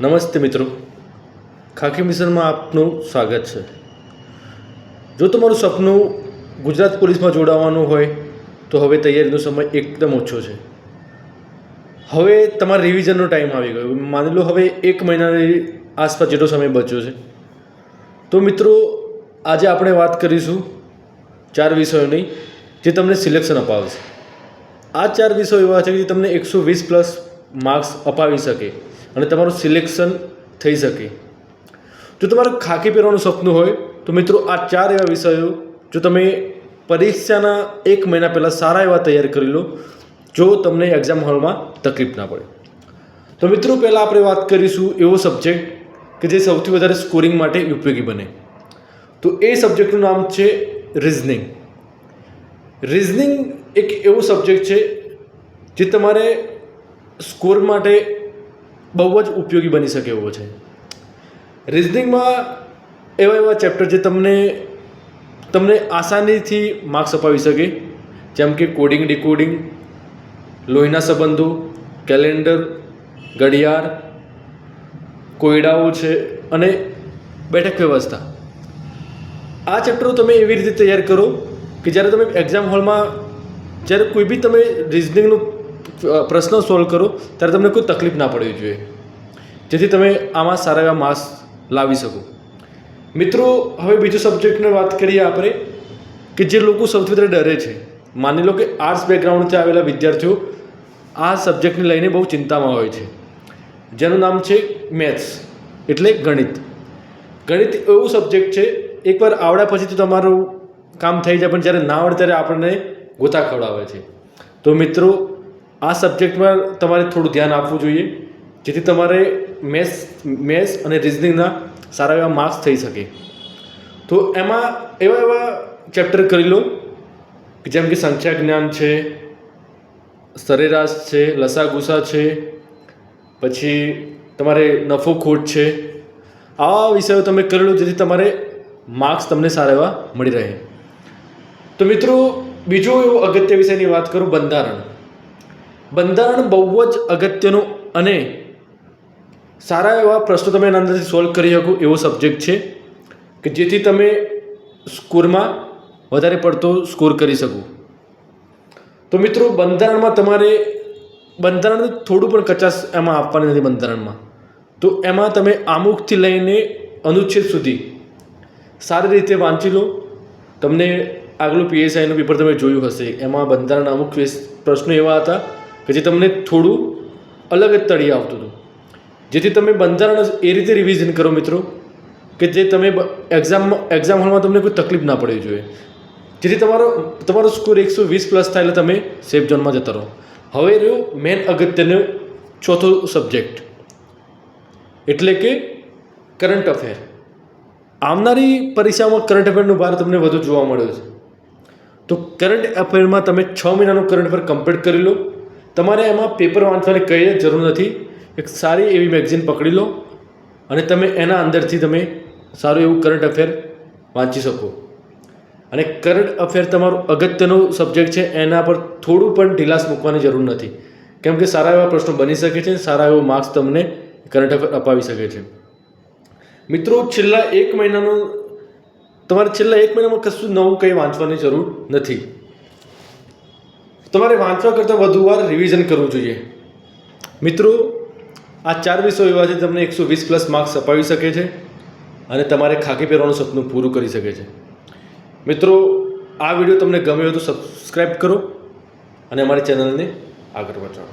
નમસ્તે મિત્રો, ખાખી મિશનમાં આપનું સ્વાગત છે। જો તમારું સપનું ગુજરાત પોલીસમાં જોડાવાનું હોય તો હવે તૈયારીનો સમય એકદમ ઓછો છે। હવે તમારા રિવિઝનનો ટાઈમ આવી ગયો। માની લો હવે 1 મહિનાની આસપાસ જેટલો સમય બચ્યો છે। તો મિત્રો આજે આપણે વાત કરીશું 4 વિષયોની જે તમને સિલેક્શન અપાવશે। આ 4 વિષયો એવા છે કે જે તમને 120+ માર્ક્સ અપાવી શકે અને તમારું સિલેક્શન થઈ શકે। જો તમારે ખાખી પહેરવાનું સપનું હોય તો મિત્રો આ 4 એવા વિષયો જો તમે પરીક્ષાના 1 મહિના પહેલાં સારા એવા તૈયાર કરી લો, જો તમને એક્ઝામ હોલમાં તકલીફ ના પડે। તો મિત્રો પહેલાં આપણે વાત કરીશું એવો સબ્જેક્ટ કે જે સૌથી વધારે સ્કોરિંગ માટે ઉપયોગી બને। તો એ સબ્જેક્ટનું નામ છે રિઝનિંગ। રિઝનિંગ એક એવો સબ્જેક્ટ છે જે તમારે સ્કોર માટે બહુ જ ઉપયોગી બની શકે એવો છે। રિઝનિંગમાં એવા ચેપ્ટર જે તમને આસાનીથી માર્ક્સ અપાવી શકે, જેમ કે કોડિંગ, ડીકોડિંગ, લોહીના સંબંધો, કેલેન્ડર, ઘડિયાળ, કોયડાઓ છે અને બેઠક વ્યવસ્થા। આ ચેપ્ટરો તમે એવી રીતે તૈયાર કરો કે જ્યારે તમે એક્ઝામ હોલમાં જ્યારે કોઈ બી તમે રિઝનિંગનો પ્રશ્ન સોલ્વ કરો ત્યારે તમને કોઈ તકલીફ ના પડવી જોઈએ, જેથી તમે આમાં સારા એવા માર્ક્સ લાવી શકો। મિત્રો હવે બીજો સબ્જેક્ટની વાત કરીએ આપણે કે જે લોકો સૌથી વધારે ડરે છે। માની લો કે આર્ટ્સ બેકગ્રાઉન્ડથી આવેલા વિદ્યાર્થીઓ આ સબ્જેક્ટને લઈને બહુ ચિંતામાં હોય છે, જેનું નામ છે મેથ્સ એટલે ગણિત। ગણિત એવું સબ્જેક્ટ છે એકવાર આવડ્યા પછી તો તમારું કામ થઈ જાય, પણ જ્યારે ના આવડે ત્યારે આપણને ગોતા ખવડાવે છે। તો મિત્રો આ સબ્જેક્ટમાં તમારે થોડું ધ્યાન આપવું જોઈએ, જેથી તમારે મેથ્સ અને રિઝનિંગના સારા એવા માર્ક્સ થઈ શકે। તો એમાં એવા ચેપ્ટર કરી લો કે જેમ કે સંખ્યા જ્ઞાન છે, સરેરાશ છે, લસાગુસા છે, પછી તમારે નફો ખોટ છે। આવા વિષયો તમે કરી લો જેથી તમારે માર્ક્સ તમને સારા એવા મળી રહે। તો મિત્રો બીજો એવો અગત્ય વિષયની વાત કરું, બંધારણ। બંધારણ બહુ જ અગત્યનું અને સારા એવા પ્રશ્નો તમે એના અંદરથી સોલ્વ કરી શકો એવો સબ્જેક્ટ છે કે જેથી તમે સ્કોરમાં વધારે પડતો સ્કોર કરી શકો। તો મિત્રો બંધારણમાં તમારે બંધારણનું થોડું પણ કચાશ એમાં આપવાની નથી બંધારણમાં। તો એમાં તમે આમુખથી લઈને અનુચ્છેદ સુધી સારી રીતે વાંચી લો। તમને આગલું PSIનું પેપર તમે જોયું હશે, એમાં બંધારણ અમુક પ્રશ્નો એવા હતા કે જે તમને થોડું અલગ જ તળી આવતું હતું, જેથી તમે બંધારણ એ રીતે રિવિઝન કરો મિત્રો કે જે તમે એક્ઝામ હોલમાં તમને કોઈ તકલીફ ના પડવી જોઈએ, જેથી તમારો સ્કોર 120+ થાય એટલે તમે સેફ ઝોનમાં જતા રહો। હવે રહ્યો મેન અગત્યનો ચોથો સબ્જેક્ટ એટલે કે કરંટ અફેર। આવનારી પરીક્ષામાં કરંટ અફેરનો ભાર તમને વધુ જોવા મળ્યો છે। તો કરંટ અફેરમાં તમે 6 મહિનાનું કરંટ અફેર કમ્પ્લીટ કરી લો। તમારે એમાં પેપર વાંચવાની કંઈ જ જરૂર નથી, એક સારી એવી મેગઝીન પકડી લો અને તમે એના અંદરથી તમે સારું એવું કરંટ અફેર વાંચી શકો। અને કરંટ અફેર તમારો અગત્યનો સબ્જેક્ટ છે, એના પર થોડું પણ ઢીલાસ મૂકવાની જરૂર નથી, કેમ કે સારા એવા પ્રશ્નો બની શકે છે, સારા એવો માર્ક્સ તમને કરંટ અફેર અપાવી શકે છે। મિત્રો છેલ્લા 1 મહિનામાં કશું નવું કંઈ વાંચવાની જરૂર નથી, તમારે વાંચવા કરતાં વધુ વાર રિવિઝન કરવું જોઈએ। મિત્રો આ 4 વિષયો એવા છે તમને 120+ માર્ક્સ અપાવી શકે છે અને તમારે ખાખી પહેરવાનું સપનું પૂરું કરી શકે છે। મિત્રો આ વિડીયો તમને ગમ્યો હોય તો સબસ્ક્રાઈબ કરો અને અમારી ચેનલને આગળ વધારો।